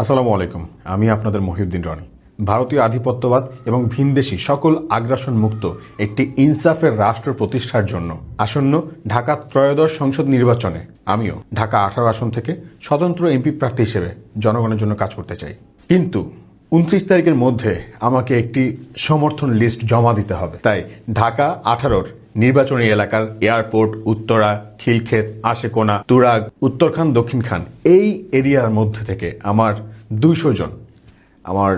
আসসালামু আলাইকুম। আমি আপনাদের মহিউদ্দিন রনি। ভারতীয় আধিপত্যবাদ এবং ভিনদেশী সকল আগ্রাসন মুক্ত একটি ইনসাফের রাষ্ট্র প্রতিষ্ঠার জন্য আসন্ন ঢাকা ত্রয়োদশ সংসদ নির্বাচনে আমিও ঢাকা 18 আসন থেকে স্বতন্ত্র এমপি প্রার্থী হিসেবে জনগণের জন্য কাজ করতে চাই। কিন্তু 29 তারিখের মধ্যে আমাকে একটি সমর্থন লিস্ট জমা দিতে হবে। তাই ঢাকা 18-র নির্বাচনী এলাকার এয়ারপোর্ট, উত্তরা, খিলক্ষেত, আশেকোনা, তুরাগ, উত্তরখান, দক্ষিণখান এই এরিয়ার মধ্যে থেকে আমার 200 জন আমার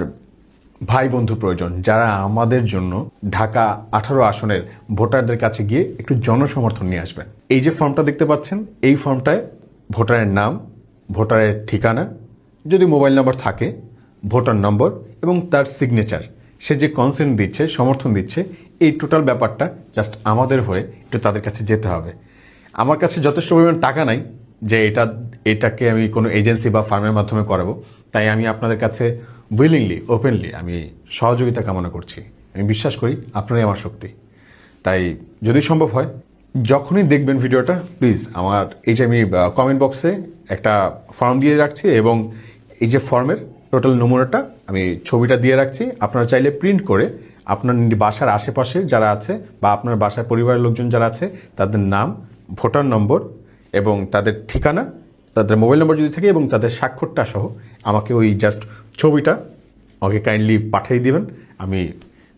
ভাই বন্ধু প্রয়োজন, যারা আমাদের জন্য ঢাকা 18 আসনের ভোটারদের কাছে গিয়ে একটু জনসমর্থন নিয়ে আসবেন। এই যে ফর্মটা দেখতে পাচ্ছেন, এই ফর্মটায় ভোটারের নাম, ভোটারের ঠিকানা, যদি মোবাইল নম্বর থাকে, ভোটার নম্বর এবং তার সিগনেচার, সে যে কনসেন্ট দিচ্ছে, সমর্থন দিচ্ছে, এই টোটাল ব্যাপারটা জাস্ট আমাদের হয়ে একটু তাদের কাছে যেতে হবে। আমার কাছে যথেষ্ট পরিমাণ টাকা নাই যে এটাকে আমি কোনো এজেন্সি বা ফার্মের মাধ্যমে করাবো, তাই আমি আপনাদের কাছে উইলিংলি, ওপেনলি আমি সহযোগিতা কামনা করছি। আমি বিশ্বাস করি আপনারাই আমার শক্তি। তাই যদি সম্ভব হয়, যখনই দেখবেন ভিডিওটা, প্লিজ আমার এই যে আমি কমেন্ট বক্সে একটা ফর্ম দিয়ে রাখছি এবং এই যে ফর্মের টোটাল নমুনাটা আমি ছবিটা দিয়ে রাখছি। আপনারা চাইলে প্রিন্ট করে আপনার বাসার আশেপাশে যারা আছে বা আপনার বাসার পরিবারের লোকজন যারা আছে তাদের নাম, ভোটার নম্বর এবং তাদের ঠিকানা, তাদের মোবাইল নম্বর যদি থাকে এবং তাদের স্বাক্ষরটা সহ আমাকে ওই জাস্ট ছবিটা আমাকে কাইন্ডলি পাঠিয়ে দিবেন। আমি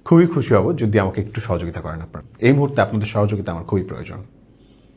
খুবই খুশি হব যদি আমাকে একটু সহযোগিতা করেন আপনারা। এই মুহূর্তে আপনাদের সহযোগিতা আমার খুবই প্রয়োজন।